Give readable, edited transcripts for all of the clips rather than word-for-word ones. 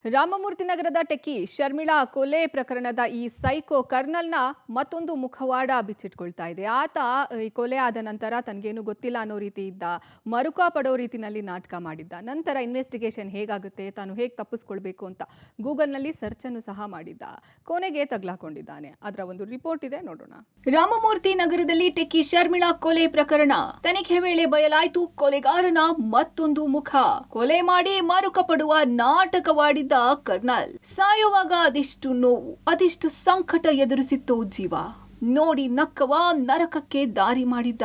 ರಾಮಮೂರ್ತಿ ನಗರದ ಟೆಕ್ಕಿ ಶರ್ಮಿಳಾ ಕೊಲೆ ಪ್ರಕರಣದ ಈ ಸೈಕೋ ಕರ್ನಲ್ನ ಮತ್ತೊಂದು ಮುಖವಾಡ ಬಿಚ್ಚಿಟ್ಕೊಳ್ತಾ ಇದೆ. ಆತ ಈ ಕೊಲೆ ಆದ ನಂತರ ತನಗೇನು ಗೊತ್ತಿಲ್ಲ ಅನ್ನೋ ರೀತಿ ಇದ್ದ, ಮರುಕ ಪಡೋ ರೀತಿನಲ್ಲಿ ನಾಟಕ ಮಾಡಿದ್ದ. ನಂತರ ಇನ್ವೆಸ್ಟಿಗೇಷನ್ ಹೇಗಾಗುತ್ತೆ, ತಾನು ಹೇಗೆ ತಪ್ಪಿಸ್ಕೊಳ್ಬೇಕು ಅಂತ ಗೂಗಲ್ನಲ್ಲಿ ಸರ್ಚ್ ಅನ್ನು ಸಹ ಮಾಡಿದ್ದ. ಕೊನೆಗೆ ತಗ್ಲಾಕೊಂಡಿದ್ದಾನೆ. ಅದರ ಒಂದು ರಿಪೋರ್ಟ್ ಇದೆ, ನೋಡೋಣ. ರಾಮಮೂರ್ತಿ ನಗರದಲ್ಲಿ ಟೆಕ್ಕಿ ಶರ್ಮಿಳಾ ಕೊಲೆ ಪ್ರಕರಣ ತನಿಖೆ ವೇಳೆ ಬಯಲಾಯಿತು ಕೊಲೆಗಾರನ ಮತ್ತೊಂದು ಮುಖ. ಕೊಲೆ ಮಾಡಿ ಮರುಕ ಪಡುವ ನಾಟಕವಾಡಿದ್ದ ಕರ್ನಲ್. ಸಾಯುವಾಗ ಅದೆಷ್ಟು ನೋವು, ಅದೆಷ್ಟು ಸಂಕಟ ಎದುರಿಸಿತ್ತು ಜೀವ. ನೋಡಿ ನಕ್ಕವ ನರಕಕ್ಕೆ ದಾರಿ ಮಾಡಿದ್ದ.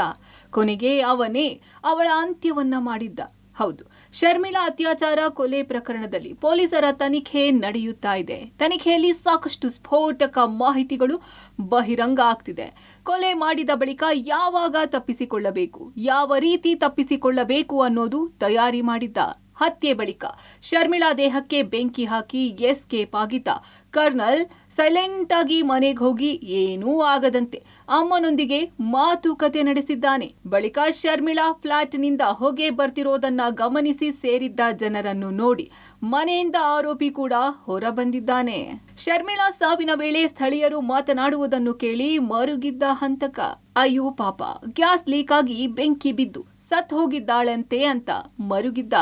ಕೊನೆಗೆ ಅವನೇ ಅವಳ ಅಂತ್ಯವನ್ನ ಮಾಡಿದ್ದ. ಹೌದು, ಶರ್ಮಿಳಾ ಅತ್ಯಾಚಾರ ಕೊಲೆ ಪ್ರಕರಣದಲ್ಲಿ ಪೊಲೀಸರ ತನಿಖೆ ನಡೆಯುತ್ತಾ ಇದೆ. ತನಿಖೆಯಲ್ಲಿ ಸಾಕಷ್ಟು ಸ್ಫೋಟಕ ಮಾಹಿತಿಗಳು ಬಹಿರಂಗ ಆಗ್ತಿದೆ. ಕೊಲೆ ಮಾಡಿದ ಬಳಿಕ ಯಾವಾಗ ತಪ್ಪಿಸಿಕೊಳ್ಳಬೇಕು, ಯಾವ ರೀತಿ ತಪ್ಪಿಸಿಕೊಳ್ಳಬೇಕು ಅನ್ನೋದು ತಯಾರಿ ಮಾಡಿದ್ದ. ಹತ್ಯೆ ಬಳಿಕ ಶರ್ಮಿಳಾ ದೇಹಕ್ಕೆ ಬೆಂಕಿ ಹಾಕಿ ಎಸ್ಕೇಪ್ ಆಗಿದ್ದ ಕರ್ನಲ್ ಸೈಲೆಂಟ್ ಆಗಿ ಮನೆಗೆ ಹೋಗಿ ಏನೂ ಆಗದಂತೆ ಅಮ್ಮನೊಂದಿಗೆ ಮಾತುಕತೆ ನಡೆಸಿದ್ದಾನೆ. ಬಳಿಕ ಶರ್ಮಿಳಾ ಫ್ಲಾಟ್ನಿಂದ ಹೊಗೆ ಬರ್ತಿರೋದನ್ನ ಗಮನಿಸಿ ಸೇರಿದ್ದ ಜನರನ್ನು ನೋಡಿ ಮನೆಯಿಂದ ಆರೋಪಿ ಕೂಡ ಹೊರ ಬಂದಿದ್ದಾನೆ. ಶರ್ಮಿಳಾ ಸಾವಿನ ವೇಳೆ ಸ್ಥಳೀಯರು ಮಾತನಾಡುವುದನ್ನು ಕೇಳಿ ಮರುಗಿದ್ದ ಹಂತಕ. ಅಯ್ಯೋ ಪಾಪ, ಗ್ಯಾಸ್ ಲೀಕ್ ಆಗಿ ಬೆಂಕಿ ಬಿದ್ದು ಸತ್ ಹೋಗಿದ್ದಾಳಂತೆ ಅಂತ ಮರುಗಿದ್ದ.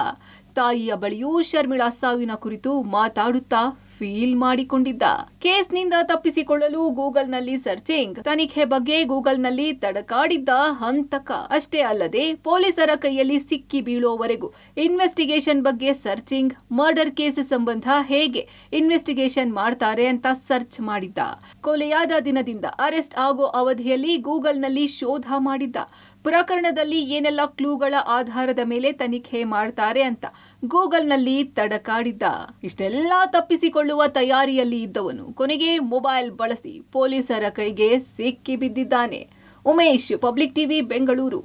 ತಾಯಿಯ ಬಳಿಯೂ ಶರ್ಮಿಳಾ ಸಾವಿನ ಕುರಿತು ಮಾತಾಡುತ್ತಾ ಫೀಲ್ ಮಾಡಿಕೊಂಡಿದ್ದ. ಕೇಸ್ನಿಂದ ತಪ್ಪಿಸಿಕೊಳ್ಳಲು ಗೂಗಲ್ನಲ್ಲಿ ಸರ್ಚಿಂಗ್. ತನಿಖೆ ಬಗ್ಗೆ ಗೂಗಲ್ನಲ್ಲಿ ತಡಕಾಡಿದ್ದ ಹಂತಕ. ಅಷ್ಟೇ ಅಲ್ಲದೆ ಪೊಲೀಸರ ಕೈಯಲ್ಲಿ ಸಿಕ್ಕಿ ಬೀಳೋವರೆಗೂ ಇನ್ವೆಸ್ಟಿಗೇಷನ್ ಬಗ್ಗೆ ಸರ್ಚಿಂಗ್. ಮರ್ಡರ್ ಕೇಸ್ ಸಂಬಂಧ ಹೇಗೆ ಇನ್ವೆಸ್ಟಿಗೇಷನ್ ಮಾಡ್ತಾರೆ ಅಂತ ಸರ್ಚ್ ಮಾಡಿದ್ದ. ಕೊಲೆಯಾದ ದಿನದಿಂದ ಅರೆಸ್ಟ್ ಆಗೋ ಅವಧಿಯಲ್ಲಿ ಗೂಗಲ್ನಲ್ಲಿ ಶೋಧ ಮಾಡಿದ್ದ. ಪ್ರಕರಣದಲ್ಲಿ ಏನೆಲ್ಲ ಕ್ಲೂಗಳ ಆಧಾರದ ಮೇಲೆ ತನಿಖೆ ಮಾಡ್ತಾರೆ ಅಂತ ಗೂಗಲ್ನಲ್ಲಿ ತಡಕಾಡಿದ್ದ. ಇಷ್ಟೆಲ್ಲ ತಪ್ಪಿಸಿಕೊಳ್ಳುವ ತಯಾರಿಯಲ್ಲಿ ಇದ್ದವನು ಕೊನೆಗೆ ಮೊಬೈಲ್ ಬಳಸಿ ಪೊಲೀಸರ ಕೈಗೆ ಸಿಕ್ಕಿ ಬಿದ್ದಿದ್ದಾನೆ. Umesh, public TV, Bengaluru.